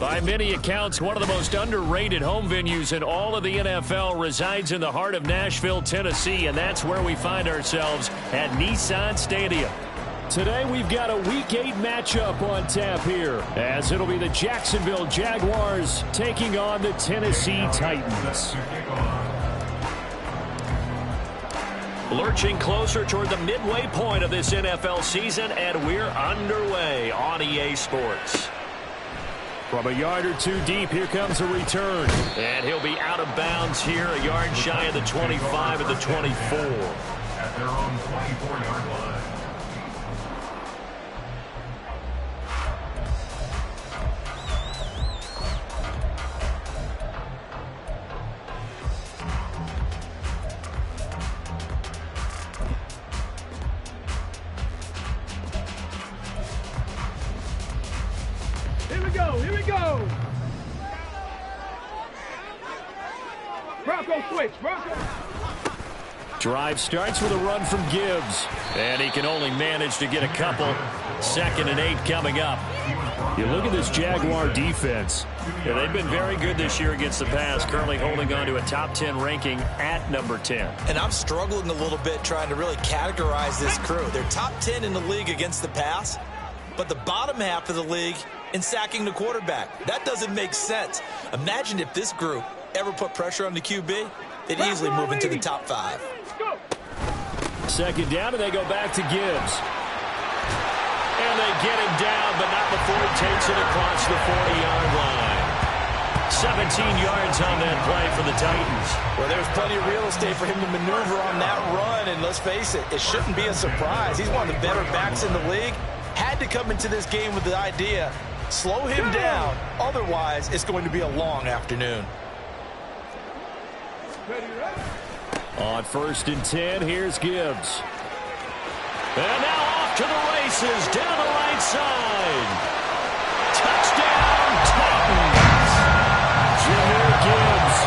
By many accounts, one of the most underrated home venues in all of the NFL resides in the heart of Nashville, Tennessee, and that's where we find ourselves at Nissan Stadium. Today we've got a Week 8 matchup on tap here, as it'll be the Jacksonville Jaguars taking on the Tennessee Titans. Lurching closer toward the midway point of this NFL season, and we're underway on EA Sports. From a yard or two deep, here comes a return. And he'll be out of bounds here, a yard shy of the 25 at the 24. At their own 24-yard line. Here we go. Bronco switch. Bronco. Drive starts with a run from Gibbs. And he can only manage to get a couple. 2nd and 8 coming up. You look at this Jaguar defense. Yeah, they've been very good this year against the pass, currently holding on to a top 10 ranking at number 10. And I'm struggling a little bit trying to really categorize this crew. They're top 10 in the league against the pass, but the bottom half of the league in sacking the quarterback. That doesn't make sense. Imagine if this group ever put pressure on the QB, they'd easily move into the top 5. 2nd down, and they go back to Gibbs. And they get him down, but not before he takes it across the 40-yard line. 17 yards on that play for the Titans. Well, there's plenty of real estate for him to maneuver on that run, and let's face it, it shouldn't be a surprise. He's one of the better backs in the league. Had to come into this game with the idea, slow him down, otherwise it's going to be a long afternoon. On 1st and 10, here's Gibbs. And now off to the races, down the right side. Touchdown, Titans! Jahmyr Gibbs,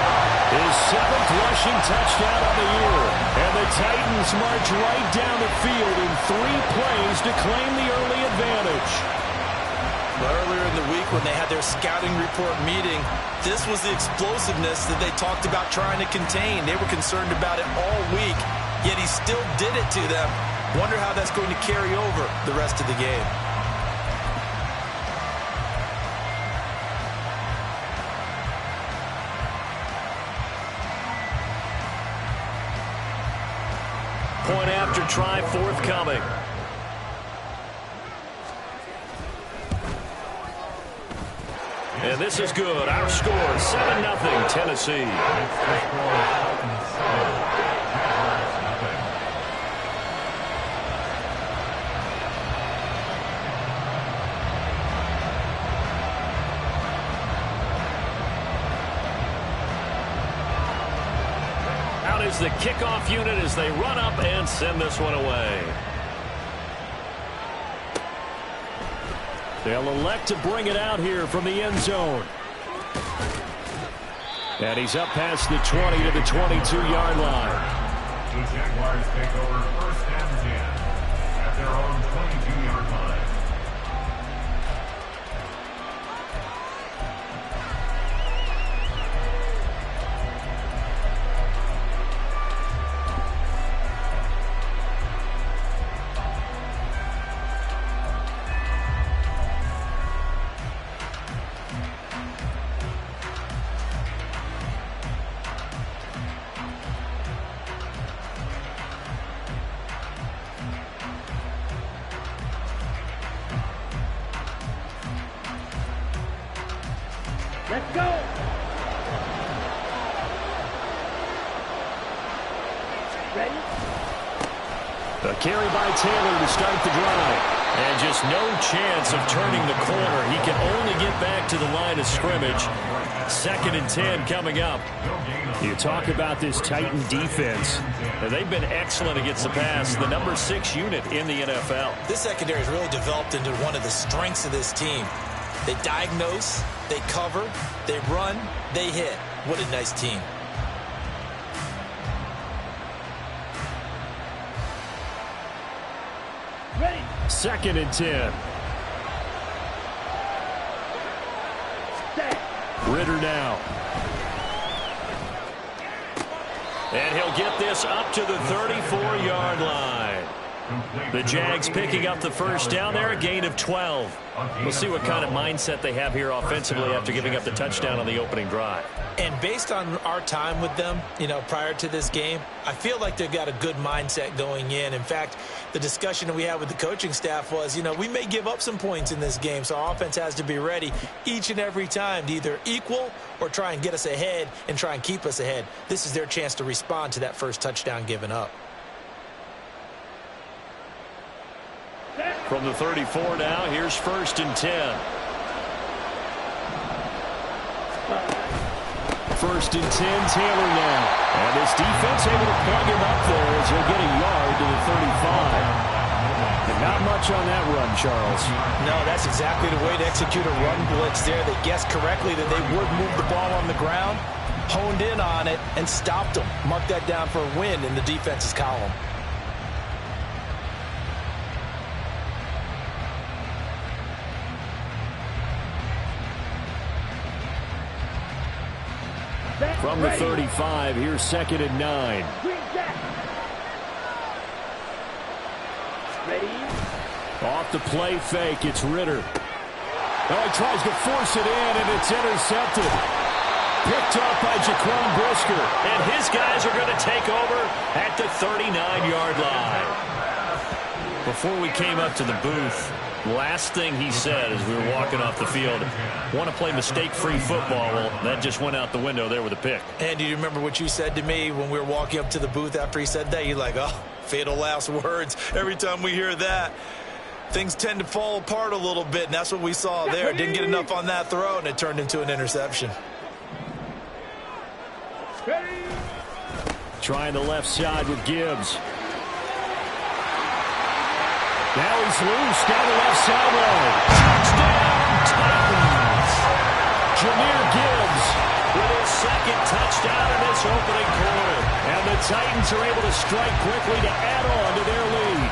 his 7th rushing touchdown of the year. And the Titans march right down the field in 3 plays to claim the early advantage. Earlier in the week when they had their scouting report meeting, this was the explosiveness that they talked about trying to contain. They were concerned about it all week, yet he still did it to them. Wonder how that's going to carry over the rest of the game. Point after try forthcoming. And this is good. Our score, 7-0 Tennessee. Out is the kickoff unit as they run up and send this one away. They'll elect to bring it out here from the end zone. And he's up past the 20 to the 22-yard line. The Jaguars take over 1st and 10 at their own 22-yard line. Let's go. Ready? A carry by Taylor to start the drive. And just no chance of turning the corner. He can only get back to the line of scrimmage. 2nd and 10 coming up. You talk about this Titan defense. They've been excellent against the pass. The number 6 unit in the NFL. This secondary has really developed into one of the strengths of this team. They diagnose, they cover, they run, they hit. What a nice team. Ready. 2nd and 10. Ritter now. And he'll get this up to the 34-yard line. The Jags picking up the first down there, a gain of 12. We'll see what kind of mindset they have here offensively after giving up the touchdown on the opening drive. And based on our time with them, prior to this game, I feel like they've got a good mindset going in. In fact, the discussion that we had with the coaching staff was, we may give up some points in this game, so our offense has to be ready each and every time to either equal or try and get us ahead and try and keep us ahead. This is their chance to respond to that first touchdown given up. From the 34 now, here's 1st and 10. 1st and 10, Taylor now. And this defense able to plug him up there as he'll get a yard to the 35. And not much on that run, Charles. No, that's exactly the way to execute a run blitz there. They guessed correctly that they would move the ball on the ground, honed in on it, and stopped them. Mark that down for a win in the defense's column. From the 35, here's 2nd and 9. Ready? Off the play fake, it's Ritter. Oh, he tries to force it in, and it's intercepted. Picked up by Jaquan Brisker. And his guys are going to take over at the 39-yard line. Before we came up to the booth, last thing he said as we were walking off the field, want to play mistake-free football. Well, that just went out the window there with a pick. And do you remember what you said to me when we were walking up to the booth after he said that? You're like, oh, fatal last words. Every time we hear that, things tend to fall apart a little bit, and that's what we saw there. Didn't get enough on that throw, and it turned into an interception. Trying the left side with Gibbs. Now he's loose down the left sideline. Touchdown, Titans. Jahmyr Gibbs with his 2nd touchdown in this opening quarter. And the Titans are able to strike quickly to add on to their lead.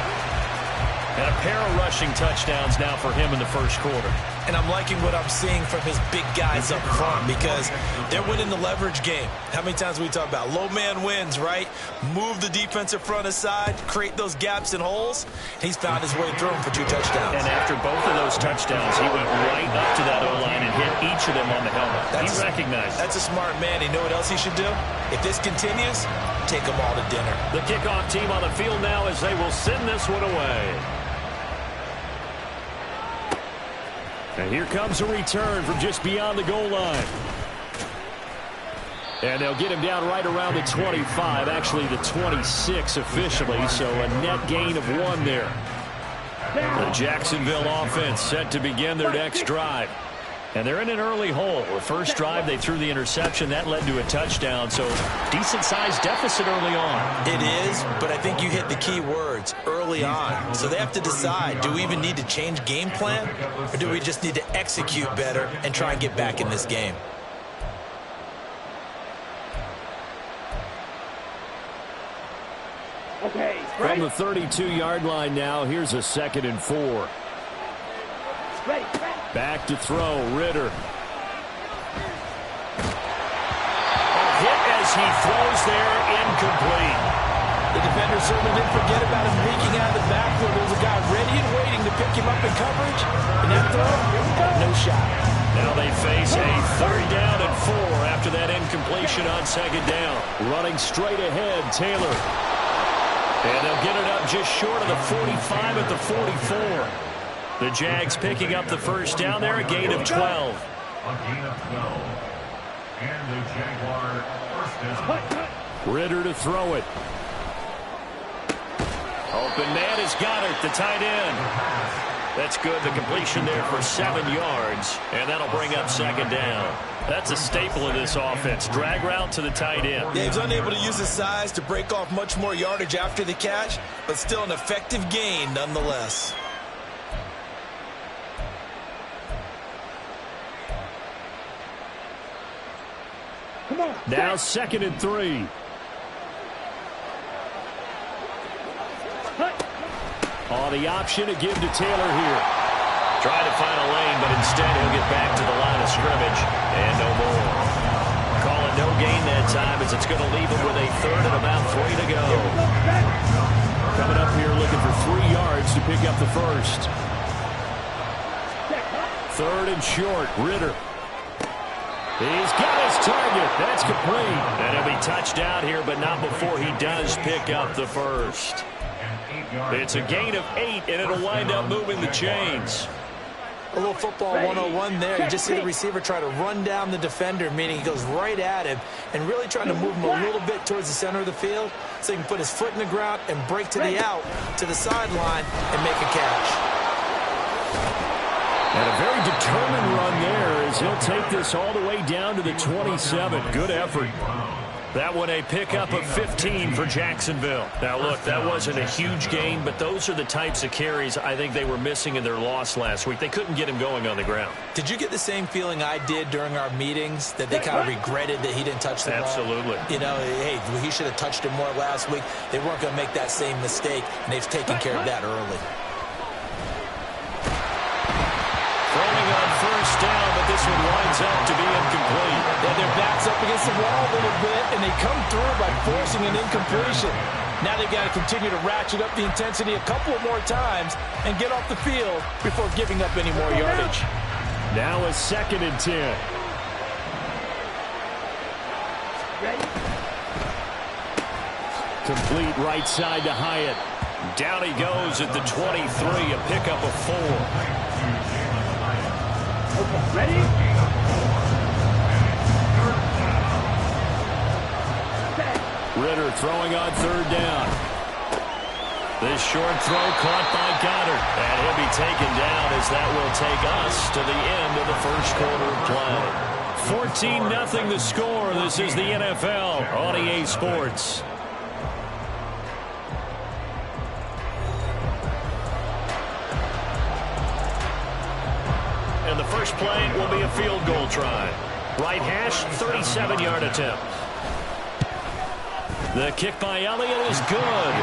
And a pair of rushing touchdowns now for him in the first quarter. And I'm liking what I'm seeing from his big guys up front because they're winning the leverage game. How many times we talk about low man wins, right? Move the defensive front aside, create those gaps and holes. He's found his way through them for 2 touchdowns. And after both of those touchdowns, he went right up to that O-line and hit each of them on the helmet. He recognized. That's a smart man. You know what else he should do? If this continues, take them all to dinner. The kickoff team on the field now as they will send this one away. And here comes a return from just beyond the goal line. And they'll get him down right around the 25, actually the 26 officially, so a net gain of 1 there. The Jacksonville offense set to begin their next drive. And they're in an early hole. The first drive, they threw the interception. That led to a touchdown, so decent-sized deficit early on. It is, but I think you hit the key words, early on. So they have to decide, do we even need to change game plan, or do we just need to execute better and try and get back in this game? Okay. From the 32-yard line now, here's a 2nd and 4. Ready. Back to throw, Ritter. A hit as he throws there, incomplete. The defender certainly didn't forget about him leaking out of the backfield. There was a guy ready and waiting to pick him up in coverage, and that throw had no shot. Now they face a 3rd down and 4 after that incompletion on 2nd down. Running straight ahead, Taylor. And they'll get it up just short of the 45 at the 44. The Jags picking up the first down there, a gain of 12. A gain of 12. And the Jaguar first down. Ritter to throw it. Open man has got it, the tight end. That's good, the completion there for 7 yards, and that'll bring up 2nd down. That's a staple of this offense. Drag route to the tight end. Yeah, he's unable to use his size to break off much more yardage after the catch, but still an effective gain nonetheless. Come on. Now 2nd and 3. Oh, the option to give to Taylor here. Trying to find a lane, but instead he'll get back to the line of scrimmage. And no more. Call it no gain that time as it's going to leave him with a third and about 3 to go. Coming up here looking for 3 yards to pick up the first. Third and short, Ritter. He's got his target. That's complete. And he'll be touched out here, but not before he does pick up the first. It's a gain of 8, and it'll wind up moving the chains. A little football 101 there. You just see the receiver try to run down the defender, meaning he goes right at him and really trying to move him a little bit towards the center of the field so he can put his foot in the ground and break to the out, to the sideline, and make a catch. And a very determined run there as he'll take this all the way down to the 27. Good effort. That one a pickup of 15 for Jacksonville. Now, look, that wasn't a huge gain, but those are the types of carries I think they were missing in their loss last week. They couldn't get him going on the ground. Did you get the same feeling I did during our meetings, that they kind of regretted that he didn't touch the ball? Absolutely. You know, hey, he should have touched it more last week. They weren't going to make that same mistake, and they've taken care of that early. Throwing on first down, but this one winds up to be incomplete. Yeah, their back's up against the wall a little bit, and they come through by forcing an incompletion. Now they've got to continue to ratchet up the intensity a couple of more times and get off the field before giving up any more yardage. Now a 2nd and 10. Complete right side to Hyatt. Down he goes at the 23, a pickup of 4. Okay, ready? Ritter throwing on 3rd down. This short throw caught by Goddard. And he'll be taken down as that will take us to the end of the first quarter of play. 14-0 the score. This is the NFL on EA Sports. And the first play will be a field goal try. Right hash, 37-yard attempt. The kick by Elliott is good.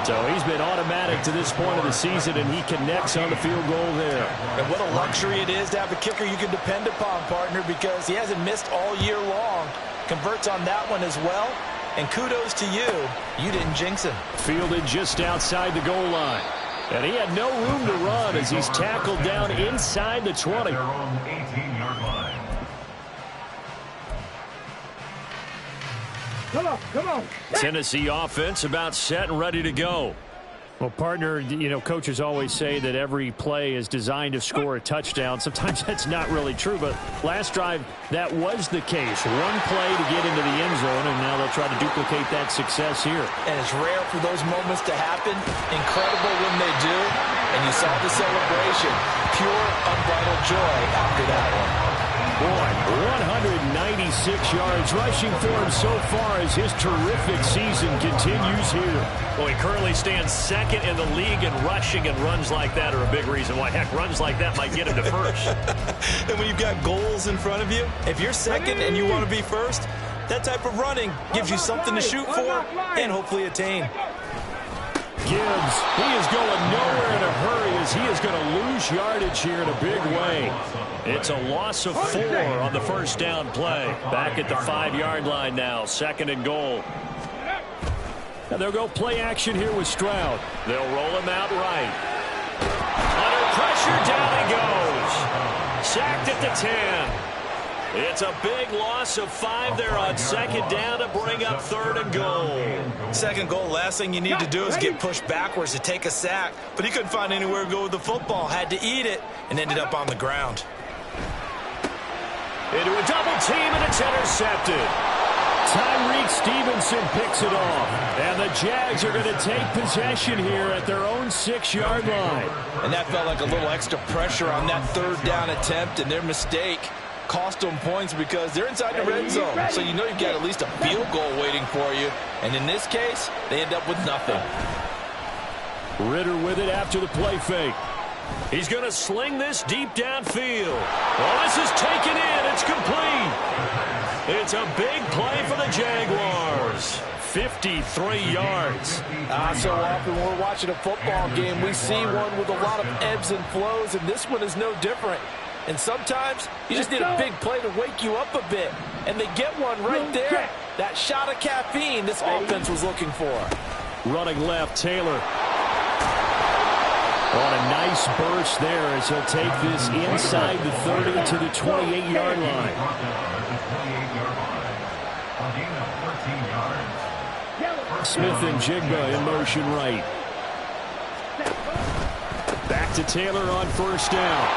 So he's been automatic to this point of the season, and he connects on the field goal there. And what a luxury it is to have a kicker you can depend upon, partner, because he hasn't missed all year long. Converts on that one as well. And kudos to you. You didn't jinx him. Fielded just outside the goal line. And he had no room to run as he's tackled down inside the 20. Their own 18-yard line. Come on. Tennessee offense about set and ready to go. Well, partner, you know, coaches always say that every play is designed to score a touchdown. Sometimes that's not really true, but last drive, that was the case. One play to get into the end zone, and now they'll try to duplicate that success here. And it's rare for those moments to happen. Incredible when they do. And you saw the celebration. Pure, unbridled joy after that one. Boy, 196 yards rushing for him so far as his terrific season continues here. Well, he currently stands 2nd in the league in rushing, and runs like that are a big reason why. Heck, runs like that might get him to first. And when you've got goals in front of you, if you're 2nd and you want to be first, that type of running gives you something to shoot for and hopefully attain. Gibbs, he is going nowhere in a hurry as he is going to lose yardage here in a big way. It's a loss of 4 on the first down play. Back at the 5-yard line now, 2nd and goal. And they'll go play action here with Stroud. They'll roll him out right. Under pressure, down he goes. Sacked at the 10. It's a big loss of 5 there on 2nd down to bring up 3rd and goal. 2nd goal, last thing you need to do is get pushed backwards to take a sack. But he couldn't find anywhere to go with the football. Had to eat it and ended up on the ground. Into a double team, and it's intercepted. Tyreek Stevenson picks it off. And the Jags are going to take possession here at their own 6-yard line. And that felt like a little extra pressure on that 3rd down attempt, and their mistake cost them points because they're inside the red zone. So you know you've got at least a field goal waiting for you. And in this case, they end up with nothing. Ritter with it after the play fake. He's going to sling this deep downfield. Oh, this is taken in. It's complete. It's a big play for the Jaguars. 53 yards. So often when we're watching a football game, we see one with a lot of ebbs and flows, and this one is no different. And sometimes you just need a big play to wake you up a bit, and they get one right there. That shot of caffeine this offense was looking for. Running left, Taylor. On a nice burst there as he'll take this inside the 30 to the 28-yard line. Smith and Jigba in motion right. Back to Taylor on first down.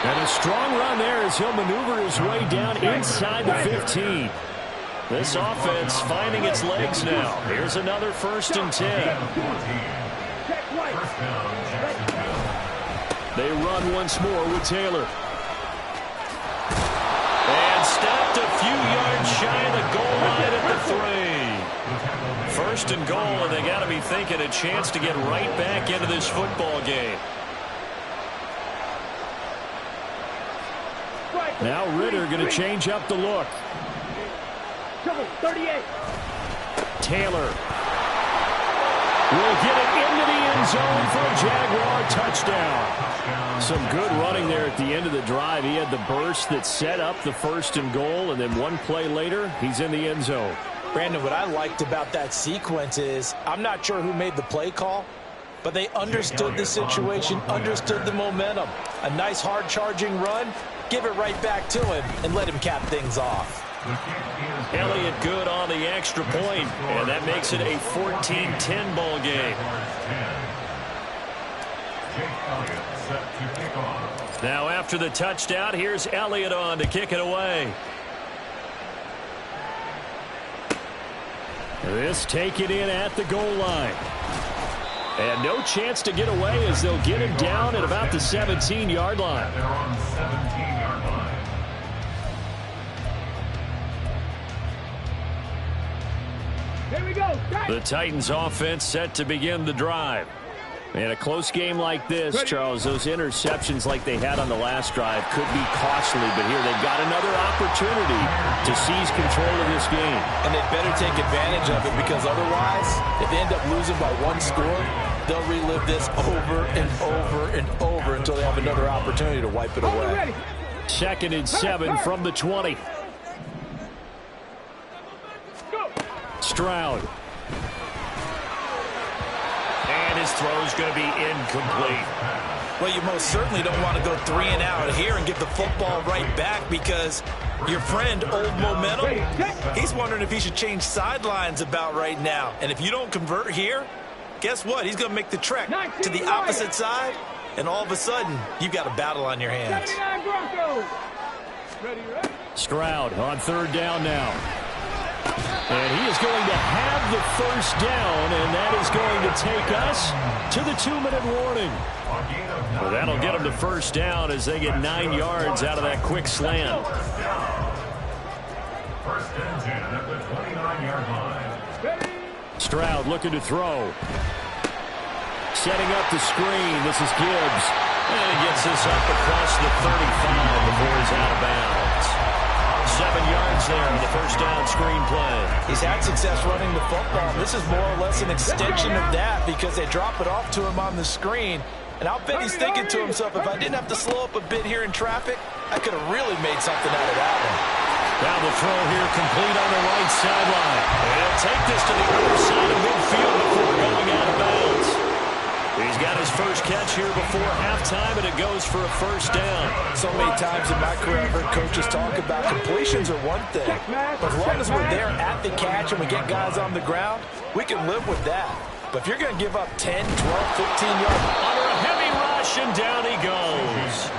And a strong run there as he'll maneuver his way down inside the 15. This offense finding its legs now. Here's another 1st and 10. They run once more with Taylor. And stopped a few yards shy of the goal line at the 3. 1st and goal, and they got to be thinking a chance to get right back into this football game. Now Ritter going to change up the look. 38. Taylor will get it into the end zone for a Jaguar touchdown. Some good running there at the end of the drive. He had the burst that set up the 1st and goal, and then one play later, he's in the end zone. Brandon, what I liked about that sequence is I'm not sure who made the play call, but they understood the situation, understood the momentum. A nice hard-charging run, give it right back to him, and let him cap things off. Elliott good on the extra point, and that makes it a 14-10 ball game. Now after the touchdown, here's Elliott on to kick it away. This taken in at the goal line. And no chance to get away as they'll get him down at about the 17-yard line. They're on 17-yard line. Here we go. The Titans offense set to begin the drive. In a close game like this, Charles, those interceptions like they had on the last drive could be costly, but here they've got another opportunity to seize control of this game. And they better take advantage of it, because otherwise, if they end up losing by one score, they'll relive this over and over and over until they have another opportunity to wipe it away. 2nd and 7 from the 20. Stroud. And his throw's going to be incomplete. Well, you most certainly don't want to go 3 and out here and get the football right back, because your friend, Old Momentum, he's wondering if he should change sidelines about right now. And if you don't convert here, guess what? He's going to make the trek to the opposite side, and all of a sudden, you've got a battle on your hands. Stroud on 3rd down now. And he is going to have the 1st down, and that is going to take us to the 2-minute warning. Well, that'll get them to 1st down as they get 9 yards out of that quick slant. 1st and 10 at the 29-yard line. Stroud looking to throw. Setting up the screen. This is Gibbs. And he gets this up across the 35 before he's out of bounds. 7 yards there on the 1st down screen play. He's had success running the football. This is more or less an extension of that, because they drop it off to him on the screen. And I'll bet he's thinking to himself, if I didn't have to slow up a bit here in traffic, I could have really made something out of that one. Now the throw here complete on the right sideline. And he'll take this to the other side of midfield before going out of bounds. He's got his first catch here before halftime, and it goes for a 1st down. So many times in my career, I've heard coaches talk about completions are one thing, but as long as we're there at the catch and we get guys on the ground, we can live with that. But if you're going to give up 10, 12, 15 yards, under a heavy rush, and down he goes.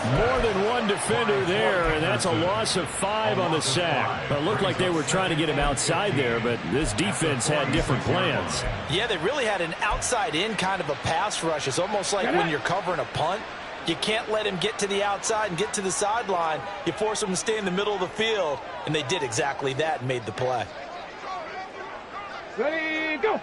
More than one defender there, and that's a loss of 5 on the sack. It looked like they were trying to get him outside there, but this defense had different plans. yeah, they really had an outside-in kind of a pass rush. It's almost like when you're covering a punt, you can't let him get to the outside and get to the sideline. You force him to stay in the middle of the field, and they did exactly that and made the play. Ready, go.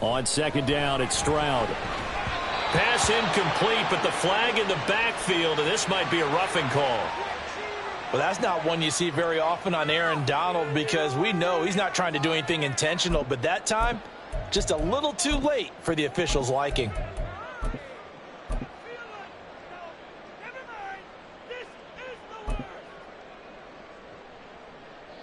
On 2nd down, it's Stroud. Pass pass incomplete, but the flag in the backfield, and this might be a roughing call. Well, that's not one you see very often on Aaron Donald, because we know he's not trying to do anything intentional, but that time, just a little too late for the officials' liking.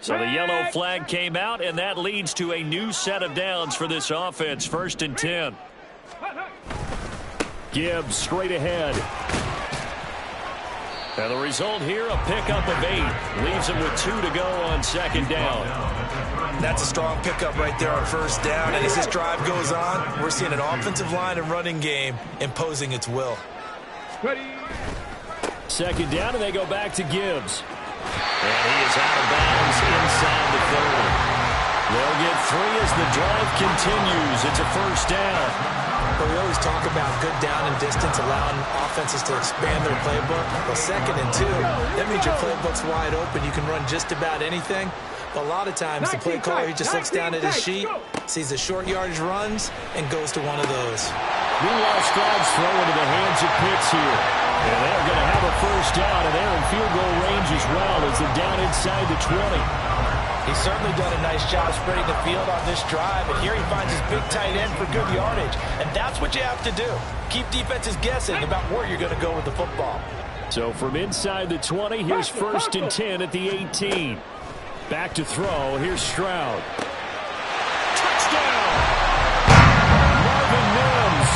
So the yellow flag came out, and that leads to a new set of downs for this offense. 1st and 10. Gibbs straight ahead. And the result here, a pickup of 8. Leaves him with 2 to go on 2nd down. That's a strong pickup right there on 1st down. And as this drive goes on, we're seeing an offensive line and running game imposing its will. 2nd down, and they go back to Gibbs. And he is out of bounds inside the 30. They'll get 3 as the drive continues. It's a 1st down. But we always talk about good down and distance, allowing offenses to expand their playbook. Well, 2nd and 2, that means your playbook's wide open. You can run just about anything. But a lot of times, the play caller, he just looks down at his sheet, sees the short yardage runs, and goes to one of those. Meanwhile, Stroud's throw into the hands of Pitts here. And they're going to have a 1st down, and they're in field goal range as well as they're down inside the 20. He's certainly done a nice job spreading the field on this drive, and here he finds his big tight end for good yardage. And that's what you have to do. Keep defenses guessing about where you're going to go with the football. So from inside the 20, here's 1st and 10 at the 18. Back to throw. Here's Stroud. Touchdown! Marvin Mims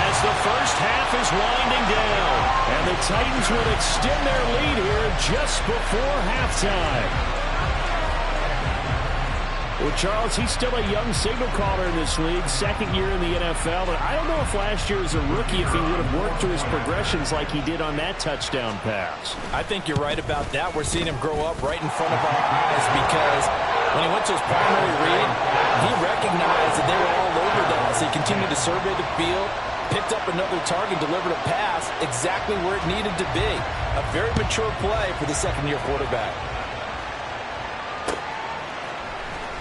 as the first half is winding down. And the Titans would extend their lead here just before halftime. Well, Charles, he's still a young signal caller in this league, 2nd year in the NFL. But I don't know if last year as a rookie if he would have worked through his progressions like he did on that touchdown pass. I think you're right about that. We're seeing him grow up right in front of our eyes, because when he went to his primary read, he recognized that they were all over that. So he continued to survey the field, picked up another target, delivered a pass exactly where it needed to be. A very mature play for the 2nd-year quarterback.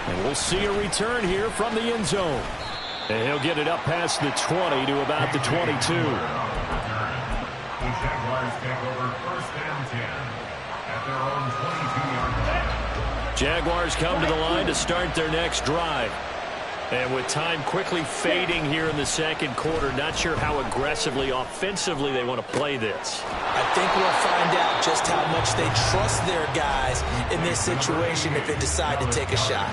And we'll see a return here from the end zone. And he'll get it up past the 20 to about the 22. The Jaguars take over 1st and 10 at their own 22-yard line. Jaguars come to the line to start their next drive. And with time quickly fading here in the 2nd quarter, not sure how aggressively, offensively they want to play this. I think we'll find out just how much they trust their guys in this situation if they decide to take a shot.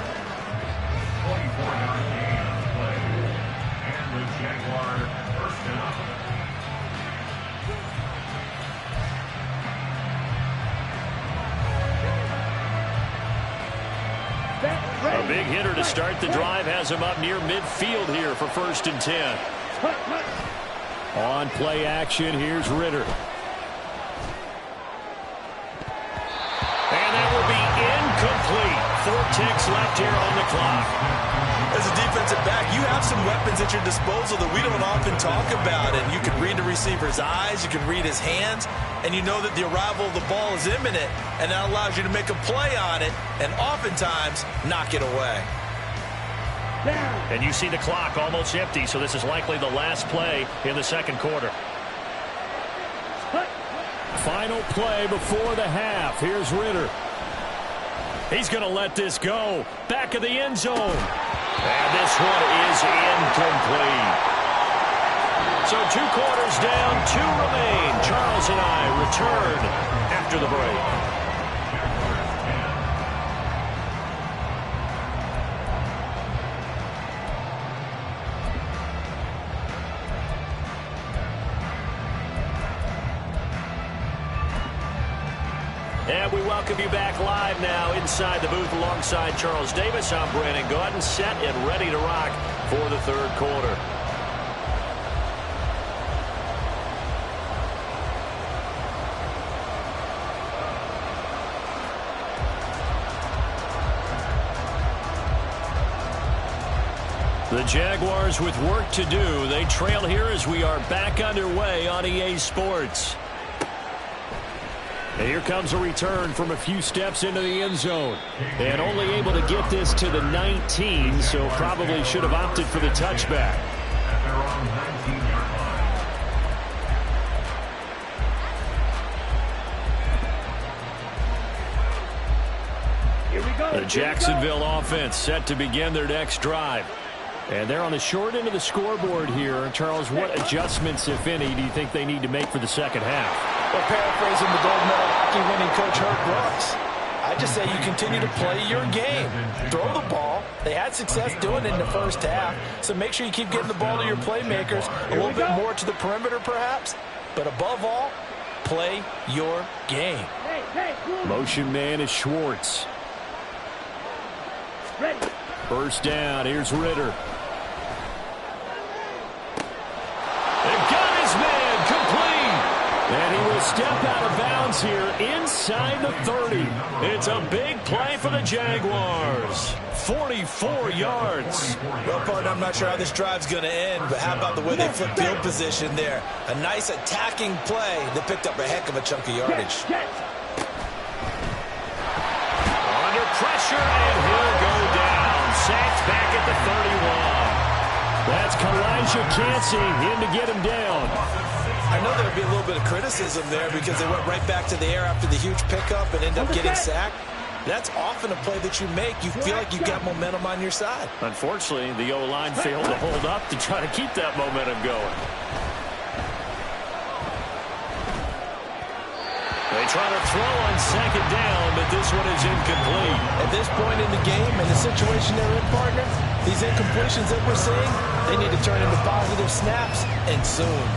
24-yard gain on the play. And the Jaguar 1st down. A big hitter to start the drive has him up near midfield here for 1st and 10. On play action, here's Ritter. And that will be incomplete. 4 ticks left here on the clock. As a defensive back, you have some weapons at your disposal that we don't often talk about. And you can read the receiver's eyes, you can read his hands, and you know that the arrival of the ball is imminent, and that allows you to make a play on it and oftentimes knock it away. And you see the clock almost empty, so this is likely the last play in the 2nd quarter. Final play before the half. Here's Ritter. He's going to let this go. Back of the end zone. And this one is incomplete. So 2 quarters down, 2 remain. Charles and I return after the break. And we welcome you back live now inside the booth alongside Charles Davis. I'm Brandon Gaudin, set and ready to rock for the 3rd quarter. The Jaguars with work to do. They trail here as we are back underway on EA Sports. And here comes a return from a few steps into the end zone. And only able to get this to the 19, so probably should have opted for the touchback. The Jacksonville offense set to begin their next drive. And they're on the short end of the scoreboard here. Charles, what adjustments, if any, do you think they need to make for the second half? Well, paraphrasing the gold medal hockey winning coach Herb Brooks, I just say you continue to play your game. Throw the ball. They had success doing it in the first half, so make sure you keep getting the ball to your playmakers, a little bit more to the perimeter perhaps, but above all, play your game. Motion man is Schwartz. First down, here's Ritter. They've got his man complete. And he will step out of bounds here inside the 30. It's a big play for the Jaguars. 44 yards. Well, partner, I'm not sure how this drive's going to end, but how about the way they flip field position there? A nice attacking play that picked up a heck of a chunk of yardage. Under pressure, and he'll go down. Sacked back at the 31. That's Kalijah Cansey in to get him down. I know there'll be a little bit of criticism there because they went right back to the air after the huge pickup and end up getting sacked. That's often a play that you make. You feel like you've got momentum on your side. Unfortunately, the O-line failed to hold up to try to keep that momentum going. They try to throw on second down, but this one is incomplete. At this point in the game and the situation they're in, partner, these incompletions that we're seeing, they need to turn into positive snaps, and soon.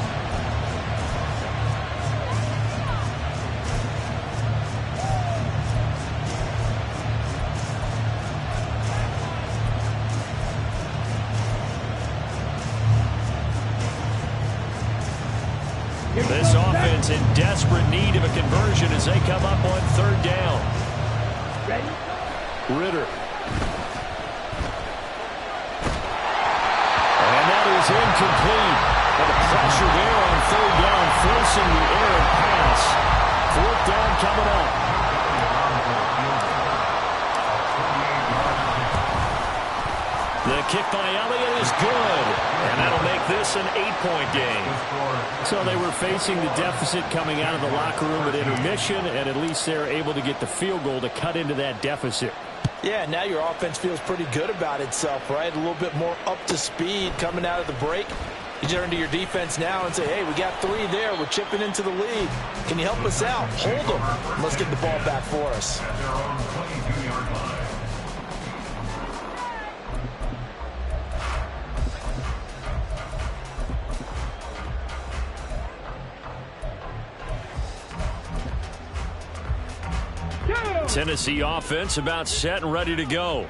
This offense in desperate need of a conversion as they come up on third down. Ritter. And that is incomplete. And the pressure there on third down, forcing the errant pass. Fourth down coming up. The kick by Elliott is good. And that'll make this an 8-point game. So they were facing the deficit coming out of the locker room at intermission, and at least they're able to get the field goal to cut into that deficit. Yeah, now your offense feels pretty good about itself, right? A little bit more up to speed coming out of the break. You turn to your defense now and say, hey, we got 3 there. We're chipping into the lead. Can you help us out? Hold them. And let's get the ball back for us. At their own 22-yard line. Tennessee offense about set and ready to go.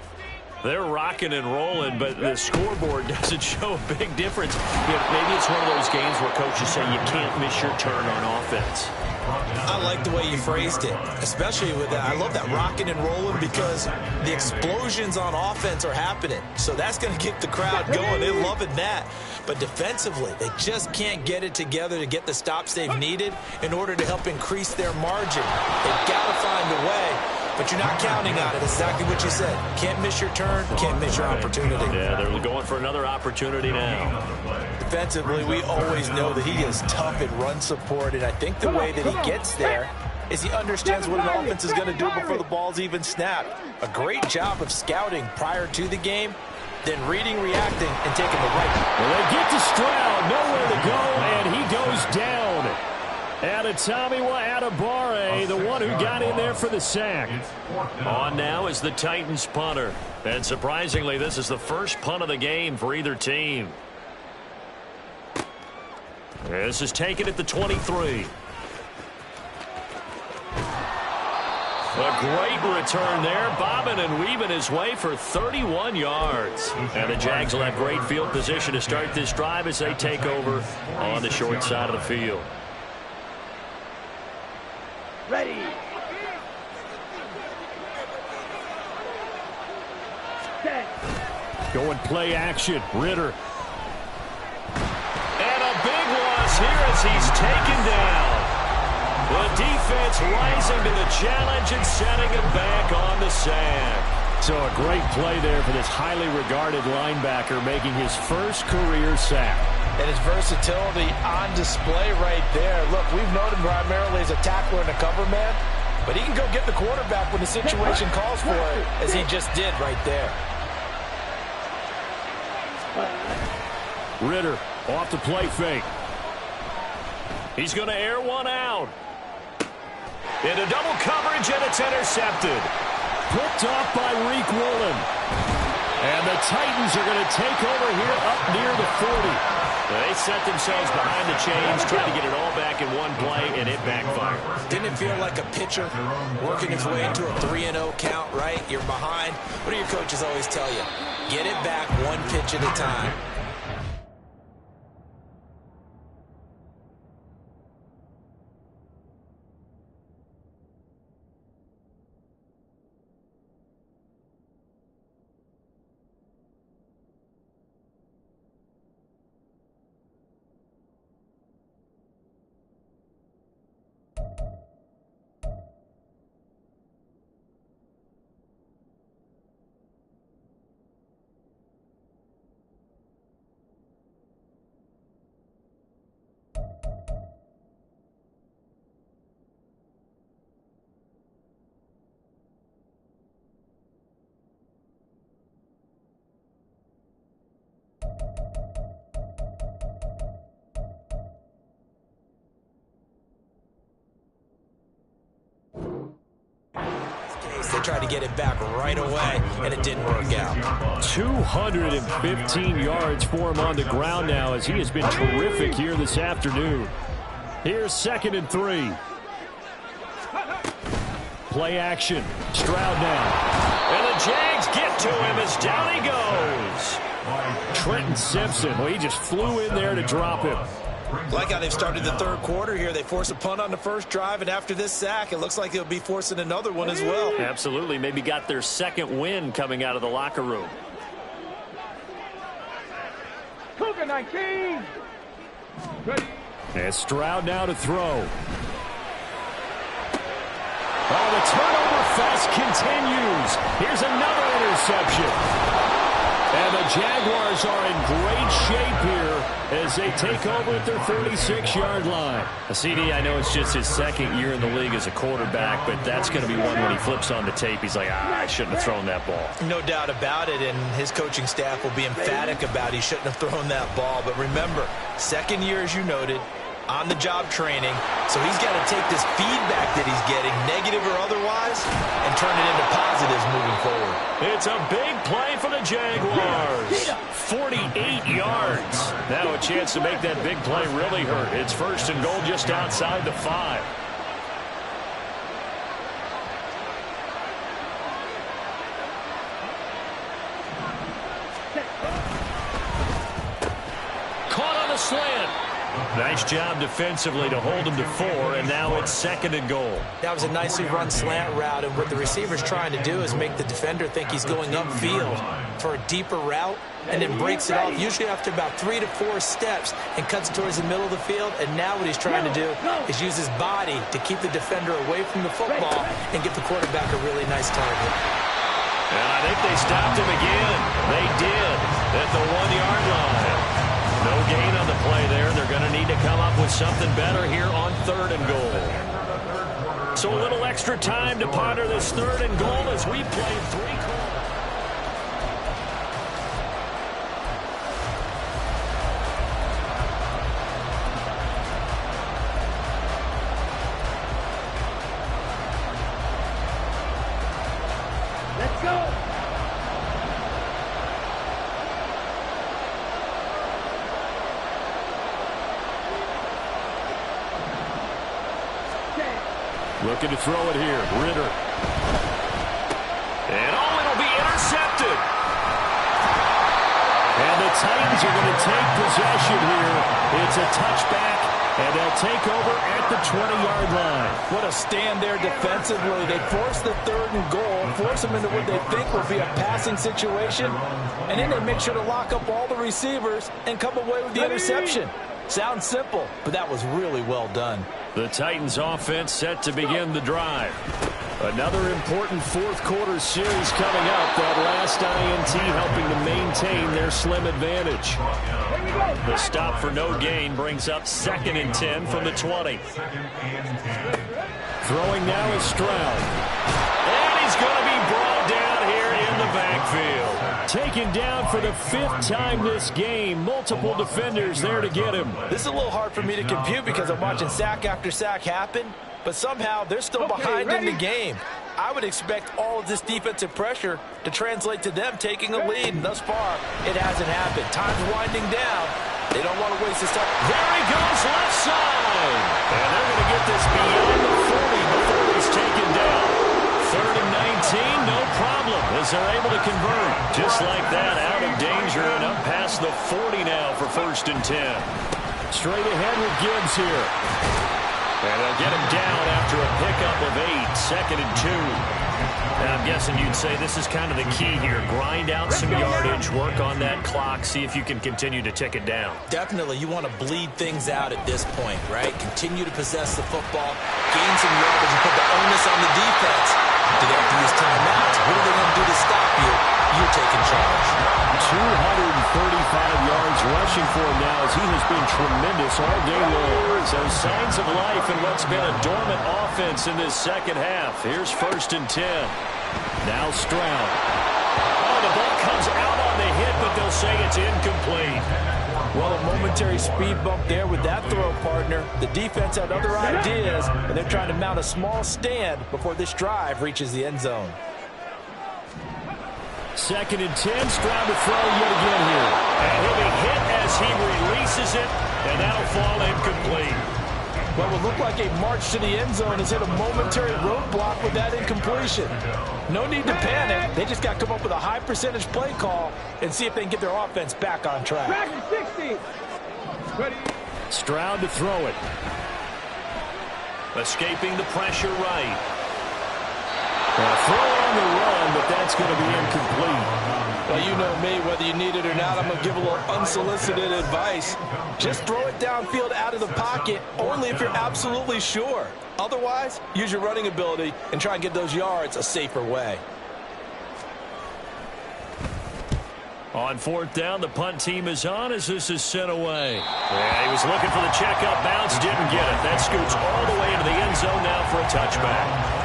They're rocking and rolling, but the scoreboard doesn't show a big difference. Maybe it's one of those games where coaches say you can't miss your turn on offense. I like the way you phrased it, especially with that. I love that rocking and rolling because the explosions on offense are happening. So that's going to keep the crowd going. They're loving that. But defensively, they just can't get it together to get the stops they've needed in order to help increase their margin. They've got to find a way, but you're not counting on it. Exactly what you said. Can't miss your turn, can't miss your opportunity. Yeah, they're going for another opportunity now. Defensively, we always know that he is tough at run support, and I think the way that he gets there is he understands what an offense is going to do before the ball's even snapped. A great job of scouting prior to the game, then reading, reacting, and taking the right. Well, they get to Stroud, nowhere to go, and he goes down. Adetomiwa Adebawore, the one who got in there for the sack. On now is the Titans punter. And surprisingly, this is the first punt of the game for either team. This is taken at the 23. A great return there, bobbing and weaving his way for 31 yards. And the Jags will have great field position to start this drive as they take over on the short side of the field. Ready. Set. Going play action, Ritter. And a big loss here as he's taken down. The defense rising to the challenge and setting him back on the sack. So a great play there for this highly regarded linebacker making his first career sack. And his versatility on display right there. Look, we've known him primarily as a tackler and a cover man. but he can go get the quarterback when the situation calls for it, as he just did right there. Ritter off the play fake. He's going to air one out. Into double coverage, and it's intercepted. Picked off by Reek Woolen. And the Titans are going to take over here up near the 40. They set themselves behind the chains, trying to get it all back in one play, and it backfired. Didn't it feel like a pitcher working his way into a 3-0 count, right? You're behind. What do your coaches always tell you? Get it back one pitch at a time. They tried to get it back right away, and it didn't work out. 215 yards for him on the ground now, as he has been terrific here this afternoon. Here's 2nd and 3. Play action. Stroud now. And the Jags get to him as down he goes. Trenton Simpson, well, he just flew in there to drop him. Like how they've started the third quarter here. They force a punt on the first drive, and after this sack, it looks like they'll be forcing another one as well. Absolutely. Maybe got their second win coming out of the locker room. Cougar 19. Ready. And Stroud now to throw. Oh, the turnover fest continues. Here's another interception. And the Jaguars are in great shape here as they take over at their 36-yard line. CD, I know it's just his second year in the league as a quarterback, but that's going to be one when he flips on the tape. He's like, I shouldn't have thrown that ball. No doubt about it, and his coaching staff will be emphatic about he shouldn't have thrown that ball. But remember, second year, as you noted, on-the-job training, so he's got to take this feedback that he's getting, negative or otherwise, and turn it into positives moving forward. It's a big play for the Jaguars. 48 yards. Now a chance to make that big play really hurt. It's 1st and goal just outside the 5. Caught on a slant. Nice job defensively to hold him to 4, and now it's 2nd and goal. That was a nicely run slant route, and what the receiver's trying to do is make the defender think he's going upfield for a deeper route, and then breaks it off, usually after about 3 to 4 steps, and cuts towards the middle of the field. And now what he's trying to do is use his body to keep the defender away from the football and get the quarterback a really nice target. And I think they stopped him again. They did at the 1-yard line. No gain on the play there. They're going to need to come up with something better here on 3rd and goal. So a little extra time to ponder this 3rd and goal as we play 3 quarters. Let's go. Looking to throw it here. Ritter. And it'll be intercepted. And the Titans are going to take possession here. It's a touchback, and they'll take over at the 20-yard line. What a stand there defensively. They force the 3rd and goal, force them into what they think will be a passing situation, and then they make sure to lock up all the receivers and come away with the interception. Sounds simple, but that was really well done. The Titans offense set to begin the drive. Another important fourth quarter series coming up. That last INT helping to maintain their slim advantage. The stop for no gain brings up 2nd and 10 from the 20. Throwing now is Stroud. And he's going to be brought down here in the backfield. Taken down for the 5th time this game. Multiple defenders there to get him. This is a little hard for me to compute because I'm watching sack after sack happen. But somehow they're still behind in the game. I would expect all of this defensive pressure to translate to them taking a lead. And thus far, it hasn't happened. Time's winding down. They don't want to waste this time. There he goes, left side. And they're going to get this beyond the 40 before he's taken down. 3rd and 19, no problem, as they're able to convert. Just like that, out of danger and up past the 40 now for 1st and 10. Straight ahead with Gibbs here. And they'll get him down after a pickup of 8, 2nd and 2. And I'm guessing you'd say this is kind of the key here. Grind out some yardage, work on that clock, see if you can continue to tick it down. Definitely, you want to bleed things out at this point, right? Continue to possess the football, gain some yardage, and put the onus on the defense. Do they have to use timeouts? What are they going to do to stop you? You're taking charge. 235 yards rushing for him now as he has been tremendous all day long. So signs of life in what's been a dormant offense in this second half. Here's 1st and 10. Now Stroud. Oh, the ball comes out on the hit, but they'll say it's incomplete. Well, a momentary speed bump there with that throw, partner. The defense had other ideas, and they're trying to mount a small stand before this drive reaches the end zone. 2nd and 10, Stroud to throw yet again here. And he'll be hit as he releases it, and that'll fall incomplete. What would look like a march to the end zone has hit a momentary roadblock with that incompletion. No need to panic. They just got to come up with a high percentage play call and see if they can get their offense back on track. 60. Ready. Stroud to throw it. Escaping the pressure right. A throw on the run, but that's going to be incomplete. Well, you know me, whether you need it or not, I'm going to give a little unsolicited advice. Just throw it downfield out of the pocket, only if you're absolutely sure. Otherwise, use your running ability and try and get those yards a safer way. On 4th down, the punt team is on as this is sent away. Yeah, he was looking for the checkup bounce, didn't get it. That scoots all the way into the end zone now for a touchback.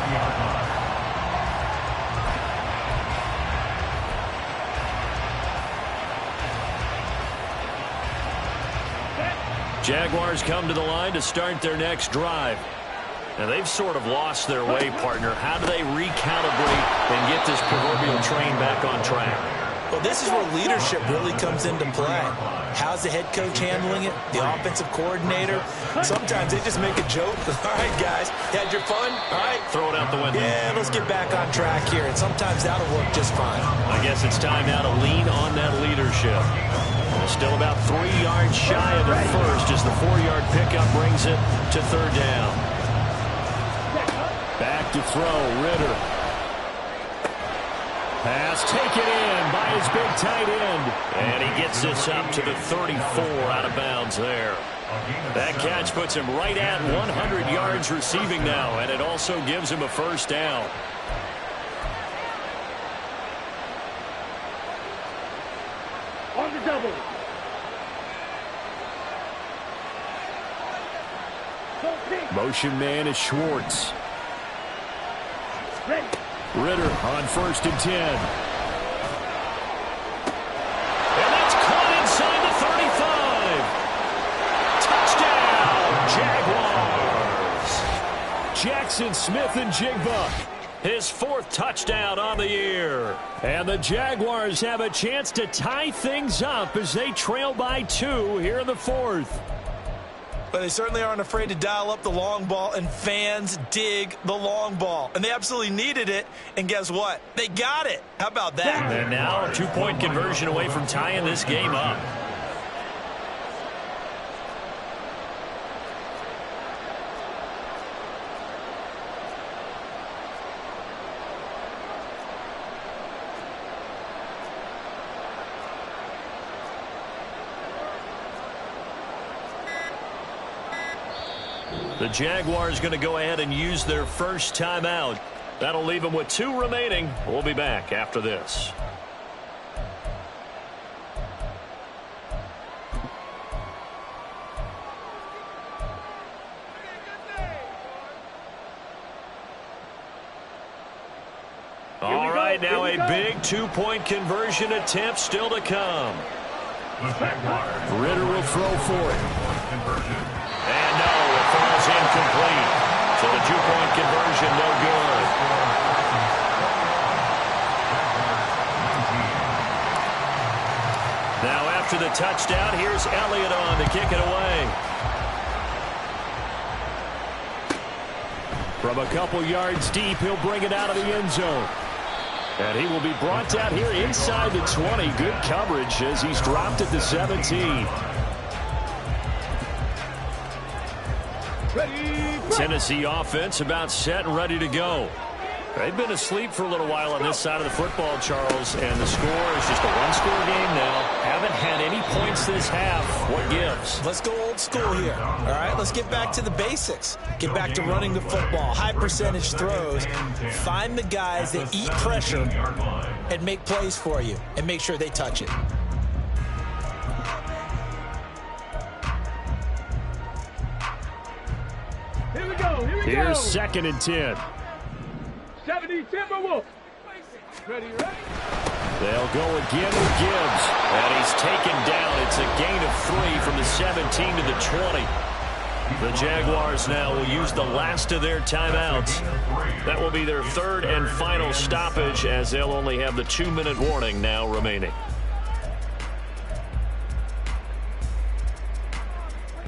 Jaguars come to the line to start their next drive. Now, they've sort of lost their way, partner. How do they recalibrate and get this proverbial train back on track? Well, this is where leadership really comes into play. How's the head coach handling it? The offensive coordinator? Sometimes they just make a joke. All right, guys, you had your fun? All right. Throw it out the window. Yeah, let's get back on track here. And sometimes that'll work just fine. I guess it's time now to lean on that leadership. Still about 3 yards shy of the first as the 4-yard pickup brings it to 3rd down. Back to throw, Ritter. Pass taken in by his big tight end. And he gets this up to the 34 out of bounds there. That catch puts him right at 100 yards receiving now, and it also gives him a 1st down. On the double. Motion man is Schwartz. Ready. Ritter on 1st and 10. And that's caught inside the 35. Touchdown, Jaguars. Jackson Smith-Njigba, his 4th touchdown on the year. And the Jaguars have a chance to tie things up as they trail by 2 here in the 4th. But they certainly aren't afraid to dial up the long ball, and fans dig the long ball. And they absolutely needed it, and guess what? They got it. How about that? And now a 2-point conversion away from tying this game up. The Jaguars going to go ahead and use their first timeout. That'll leave him with 2 remaining. We'll be back after this. All right, now a big 2-point conversion attempt still to come. Ritter will throw for it. And no, it falls incomplete. So the 2-point conversion, no good. Now after the touchdown, here's Elliott on to kick it away. From a couple yards deep, he'll bring it out of the end zone. And he will be brought down here inside the 20. Good coverage as he's dropped at the 17. Tennessee offense about set and ready to go. They've been asleep for a little while on this side of the football, Charles, and the score is just a one-score game now. Haven't had any points this half. What gives? Let's go old school here. All right, let's get back to the basics. Get back to running the football, high percentage throws. Find the guys that eat pressure and make plays for you and make sure they touch it. Here we go. Here's 2nd and 10. 70 Timberwolves. Ready? They'll go again with Gibbs. And he's taken down. It's a gain of 3 from the 17 to the 20. The Jaguars now will use the last of their timeouts. That will be their 3rd and final stoppage as they'll only have the 2-minute warning now remaining.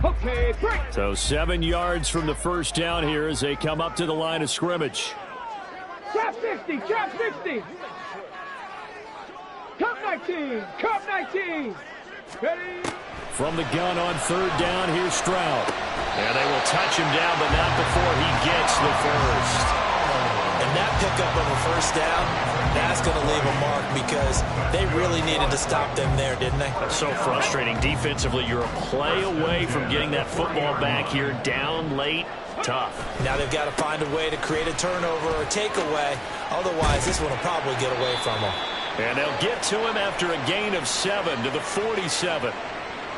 Okay, break. So 7 yards from the first down here as they come up to the line of scrimmage. Trap 60, trap 60. Cup 19, cup 19. Ready? From the gun on 3rd down, here's Stroud. And they will touch him down, but not before he gets the first. And that pickup of a first down, that's going to leave a mark because they really needed to stop them there, didn't they? So frustrating. Defensively, you're a play away from getting that football back here down late. Tough. Now they've got to find a way to create a turnover or a takeaway. Otherwise, this one will probably get away from them. And they'll get to him after a gain of 7 to the 47.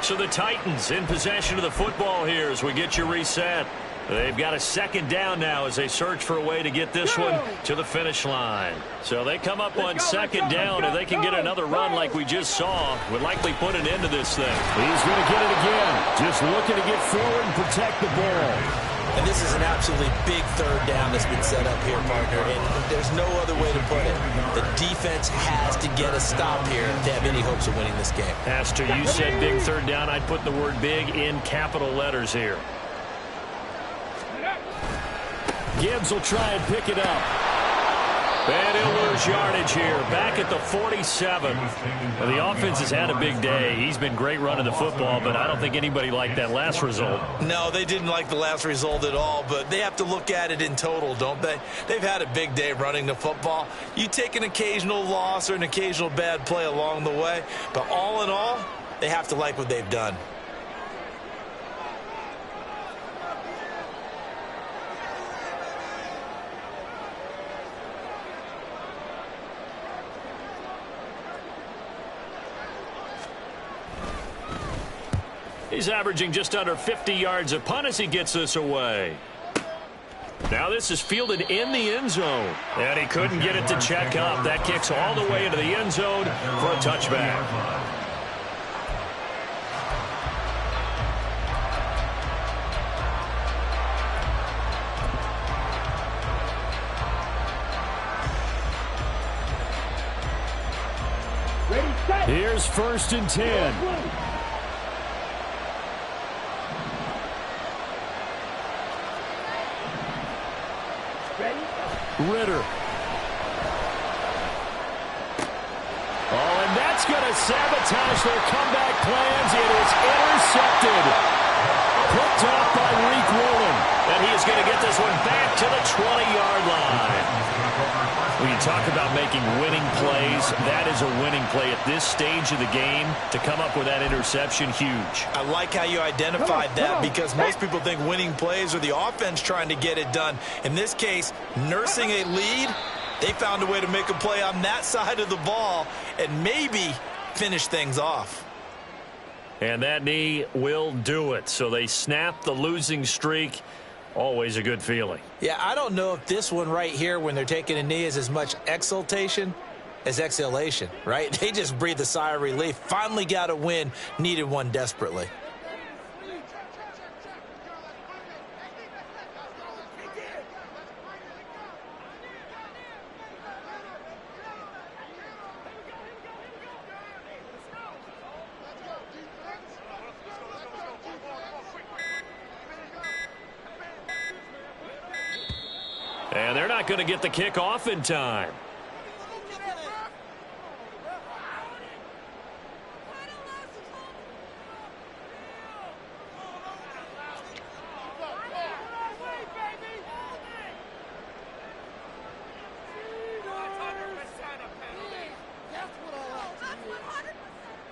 So the Titans in possession of the football here as we get you reset. They've got a 2nd down now as they search for a way to get this one to the finish line. So they come up on 2nd down. If they can get another run like we just saw, would likely put an end to this thing. He's going to get it again. Just looking to get forward and protect the ball. And this is an absolutely big 3rd down that's been set up here, partner. And there's no other way to put it. The defense has to get a stop here to have any hopes of winning this game. Pastor, you said big 3rd down. I'd put the word big in capital letters here. Gibbs will try and pick it up. And he'll lose yardage here. Back at the 47. Well, the offense has had a big day. He's been great running the football, but I don't think anybody liked that last result. No, they didn't like the last result at all, but they have to look at it in total, don't they? They've had a big day running the football. You take an occasional loss or an occasional bad play along the way, but all in all, they have to like what they've done. He's averaging just under 50 yards a punt as he gets this away. Now this is fielded in the end zone. And he couldn't get it to check up. That kicks all the way into the end zone for a touchback. Here's 1st and 10. Ritter. Oh, and that's going to sabotage their comeback plans. It is intercepted. Picked off by Reek Woolen. And he is going to get this one back to the 20-yard line. When you talk about making winning plays, that is a winning play at this stage of the game. To come up with that interception, huge. I like how you identified that because most people think winning plays are the offense trying to get it done. In this case, nursing a lead, they found a way to make a play on that side of the ball and maybe finish things off. And that knee will do it. So they snap the losing streak. Always a good feeling. Yeah, I don't know if this one right here when they're taking a knee is as much exultation as exhalation, right? They just breathe a sigh of relief. Finally got a win, needed one desperately. And they're not going to get the kick off in time.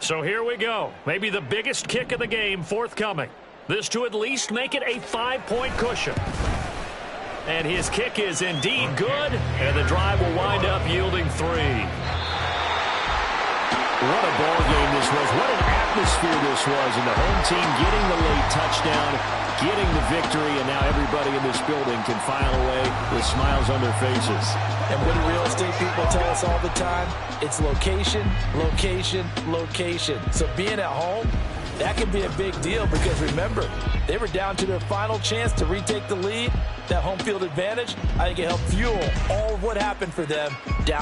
So here we go. Maybe the biggest kick of the game forthcoming. This to at least make it a 5-point cushion. And his kick is indeed good, and the drive will wind up yielding 3. What a ball game this was. What an atmosphere this was. And the home team getting the late touchdown, getting the victory, and now everybody in this building can file away with smiles on their faces. And what do real estate people tell us all the time? It's location, location, location. So being at home, that can be a big deal because remember, they were down to their final chance to retake the lead. That home field advantage, I think it helped fuel all of what happened for them down.